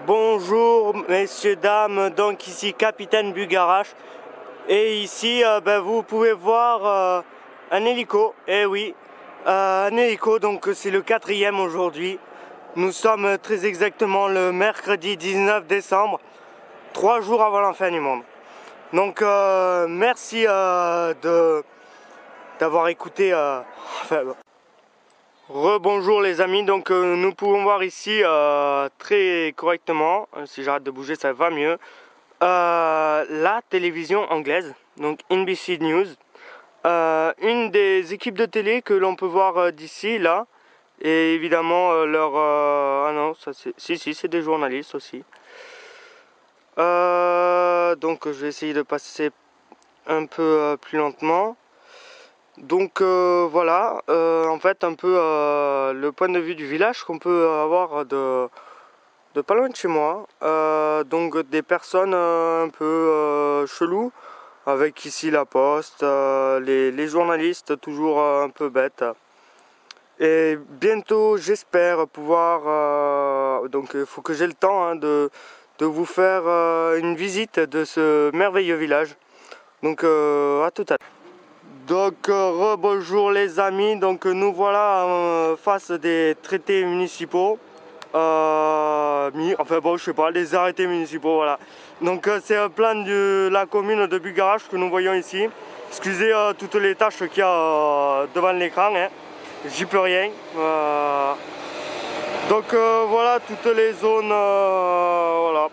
Bonjour messieurs, dames, donc ici Capitaine Bugarache et ici vous pouvez voir un hélico, eh oui, un hélico, donc c'est le 4e aujourd'hui. Nous sommes très exactement le mercredi 19 décembre, 3 jours avant la fin du monde. Donc merci d'avoir écouté. Rebonjour les amis, donc nous pouvons voir ici très correctement, si j'arrête de bouger ça va mieux, la télévision anglaise, donc NBC News, une des équipes de télé que l'on peut voir d'ici là, et évidemment ah non, ça c'est, si c'est des journalistes aussi. Donc je vais essayer de passer un peu plus lentement. Donc voilà, en fait un peu le point de vue du village qu'on peut avoir de pas loin de chez moi. Donc des personnes un peu cheloues, avec ici la poste, les journalistes toujours un peu bêtes. Et bientôt j'espère pouvoir, donc il faut que j'ai le temps de vous faire une visite de ce merveilleux village. Donc à tout à l'heure. Donc rebonjour les amis, donc nous voilà face des traités municipaux, enfin bon je sais pas, les arrêtés municipaux, voilà. Donc c'est un plan de la commune de Bugarache que nous voyons ici. Excusez toutes les tâches qu'il y a devant l'écran, hein. J'y peux rien. Donc voilà toutes les zones, voilà,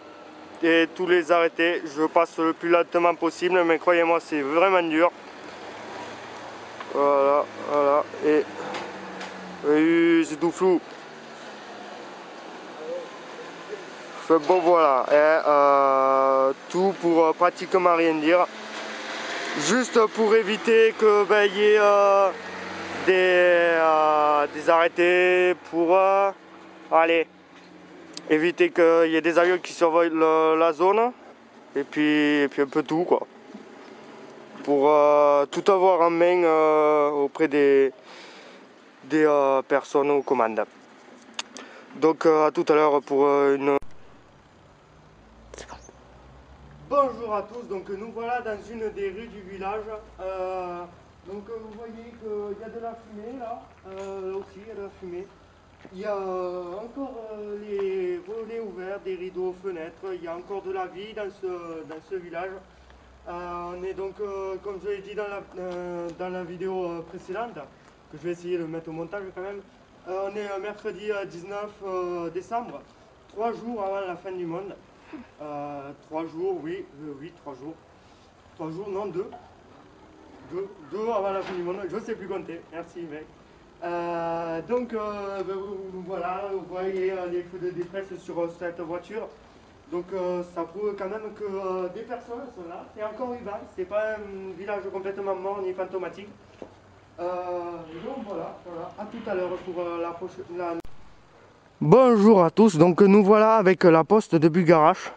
et tous les arrêtés. Je passe le plus lentement possible, mais croyez-moi c'est vraiment dur. Voilà, voilà, et c'est tout flou. Bon voilà, et, tout pour pratiquement rien dire. Juste pour éviter que y ait des arrêtés pour allez, éviter qu'il y ait des avions qui survolent la zone. Et puis un peu tout quoi. Pour tout avoir en main auprès des personnes aux commandes. Donc à tout à l'heure pour une... Bonjour à tous, donc nous voilà dans une des rues du village. Donc vous voyez qu'il y a de la fumée là, là aussi il y a de la fumée. Il y a encore les volets ouverts, des rideaux aux fenêtres, il y a encore de la vie dans ce village. On est donc, comme je l'ai dit dans la vidéo précédente, que je vais essayer de mettre au montage quand même, on est mercredi 19 décembre, 3 jours avant la fin du monde. 3 jours, oui, oui, 3 jours. 3 jours, non, 2. 2 avant la fin du monde, je ne sais plus compter, merci mec. Donc voilà, vous voyez les feux de détresse sur cette voiture. Donc ça prouve quand même que des personnes sont là. C'est encore vivant, c'est pas un village complètement mort ni fantomatique. Donc voilà, à tout à l'heure pour la prochaine... Bonjour à tous, donc nous voilà avec la poste de Bugarache.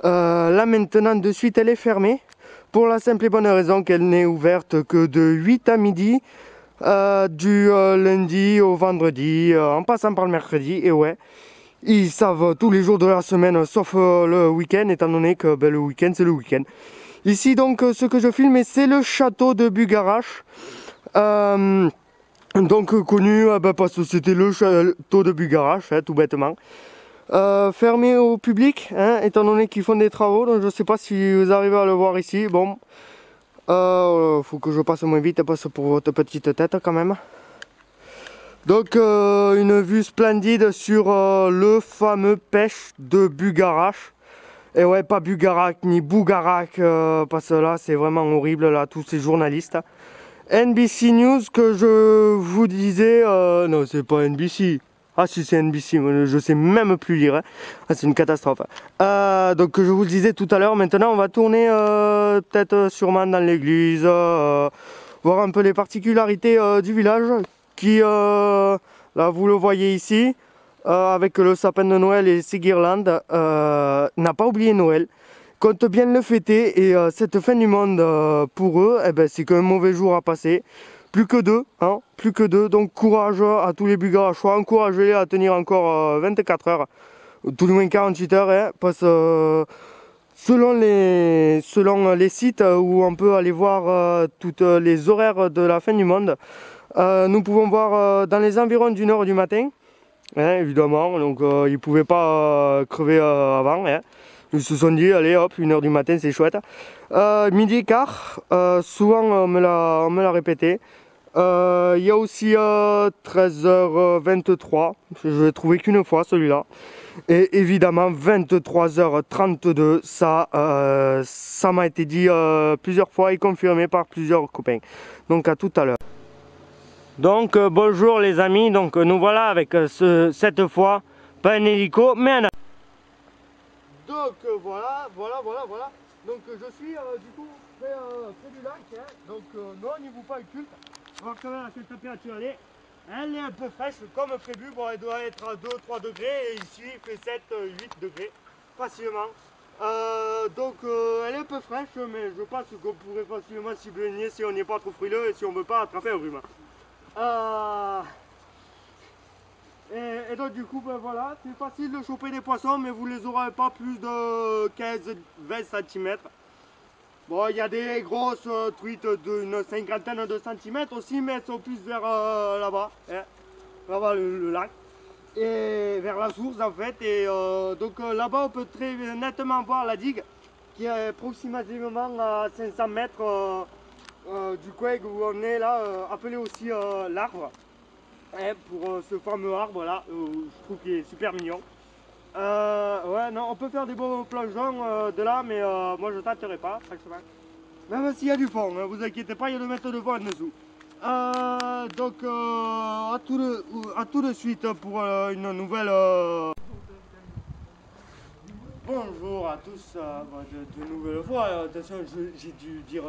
Là maintenant de suite elle est fermée, pour la simple et bonne raison qu'elle n'est ouverte que de 8 à midi, du lundi au vendredi, en passant par le mercredi, et ouais. Ils savent tous les jours de la semaine, sauf le week-end, étant donné que le week-end c'est le week-end. Ici donc ce que je filme, c'est le château de Bugarache. Donc connu parce que c'était le château de Bugarache, hein, tout bêtement. Fermé au public, hein, étant donné qu'ils font des travaux, donc je sais pas si vous arrivez à le voir ici. Bon, faut que je passe moins vite parce que pour votre petite tête quand même. Donc une vue splendide sur le fameux pêche de Bugarache. Et ouais, pas Bugarac ni Bougarac, parce que là c'est vraiment horrible là, tous ces journalistes. NBC News que je vous disais, non c'est pas NBC. Ah si c'est NBC, je sais même plus lire, hein. Ah, c'est une catastrophe. Donc je vous le disais tout à l'heure, maintenant on va tourner peut-être sûrement dans l'église, voir un peu les particularités du village qui, là vous le voyez ici, avec le sapin de Noël et ses guirlandes, n'a pas oublié Noël, compte bien le fêter, et cette fin du monde pour eux, eh ben, c'est qu'un mauvais jour à passer. Plus que deux, hein, plus que deux. Donc courage à tous les Bugarachois, encouragez-les à tenir encore 24 heures. tout du moins 48 heures, hein, parce que selon les sites où on peut aller voir toutes les horaires de la fin du monde, nous pouvons voir dans les environs d'1 heure du matin, hein, évidemment, donc ils ne pouvaient pas crever avant, hein. Ils se sont dit, allez hop, 1 heure du matin, c'est chouette. Midi et quart, souvent on me l'a répété. Il y a aussi 13h23, je l'ai trouvé qu'une fois celui-là. Et évidemment 23h32, ça m'a été dit plusieurs fois et confirmé par plusieurs copains. Donc à tout à l'heure. Donc bonjour les amis, donc nous voilà avec cette fois, pas un hélico, mais un avion. Donc voilà. Donc je suis du coup près du lac, hein. Donc non, il n'y vous pas occulte. On va voir quand même à cette température elle est un peu fraîche comme prévu. Bon, elle doit être à 2-3 degrés et ici il fait 7-8 degrés facilement. Donc elle est un peu fraîche, mais je pense qu'on pourrait facilement s'y baigner si on n'est pas trop frileux et si on ne veut pas attraper un rhume. Et donc du coup, ben voilà, c'est facile de choper des poissons, mais vous les aurez pas plus de 15-20 cm. Bon, il y a des grosses truites d'une cinquantaine de centimètres aussi, mais elles sont plus vers là-bas, hein, là-bas le lac, et vers la source en fait. Et donc là-bas, on peut très nettement voir la digue, qui est approximativement à 500 mètres du coin où on est là, appelé aussi l'arbre. Ouais, pour ce fameux arbre là, je trouve qu'il est super mignon. Ouais, non, on peut faire des beaux plongeons de là, mais moi je tenterai pas, franchement. Même s'il y a du fond, hein, vous inquiétez pas, il y a 2 mètres de fond en dessous. Donc à tout de suite pour une nouvelle. Bonjour à tous, de nouvelles fois. Attention, j'ai dû dire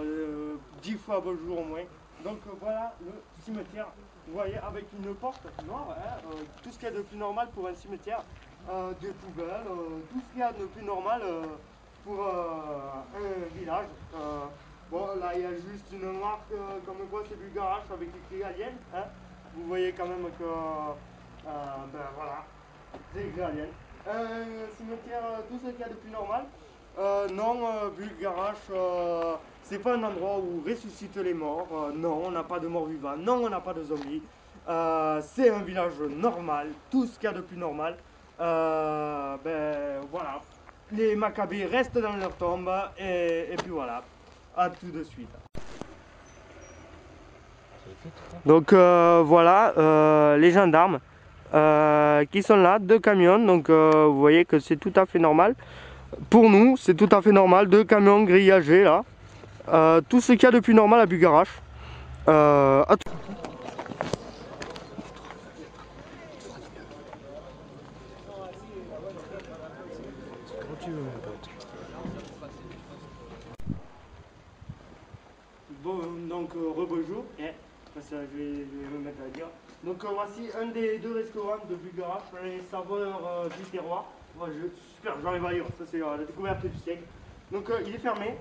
10 fois bonjour au moins. Donc voilà le cimetière. Vous voyez, avec une porte noire, hein, tout ce qu'il y a de plus normal pour un cimetière, des poubelles, tout ce qu'il y a de plus normal pour un village. Bon, là il y a juste une marque comme quoi c'est du garage avec écrit Alien. Hein. Vous voyez quand même que, ben voilà, c'est écrit Alien. Cimetière, tout ce qu'il y a de plus normal. Non, vu le garage, c'est pas un endroit où ressuscite les morts. Non, on n'a pas de morts vivants. Non, on n'a pas de zombies. C'est un village normal, tout ce qu'il y a de plus normal. Ben voilà. Les macabées restent dans leur tombe et puis voilà. À tout de suite. Donc voilà, les gendarmes qui sont là, 2 camions. Donc vous voyez que c'est tout à fait normal. Pour nous, c'est tout à fait normal, 2 camions grillagés là. Tout ce qu'il y a de plus normal à Bugarache. Bon, donc rebonjour, je vais me mettre à dire. Donc voici un des 2 restaurants de Bugarache, les saveurs du terroir. Moi, super, j'arrive à lire, ça c'est la découverte du siècle. Donc il est fermé.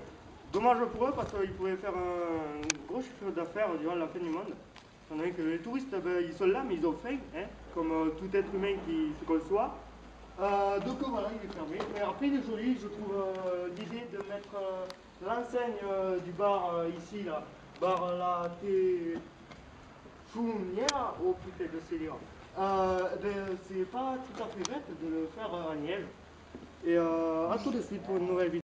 Dommage pour eux parce qu'ils pouvaient faire un gros chiffre d'affaires durant la fin du monde. On a vu que les touristes, ben, ils sont là, mais ils ont faim, hein, comme tout être humain qui se conçoit. Donc voilà, il est fermé. Mais après, il est joli, je trouve l'idée de mettre l'enseigne du bar ici, là, bar la Techounière, oh putain de Célia. Ben, c'est pas tout à fait bête de le faire à Niège. Et à tout de suite pour une nouvelle vidéo.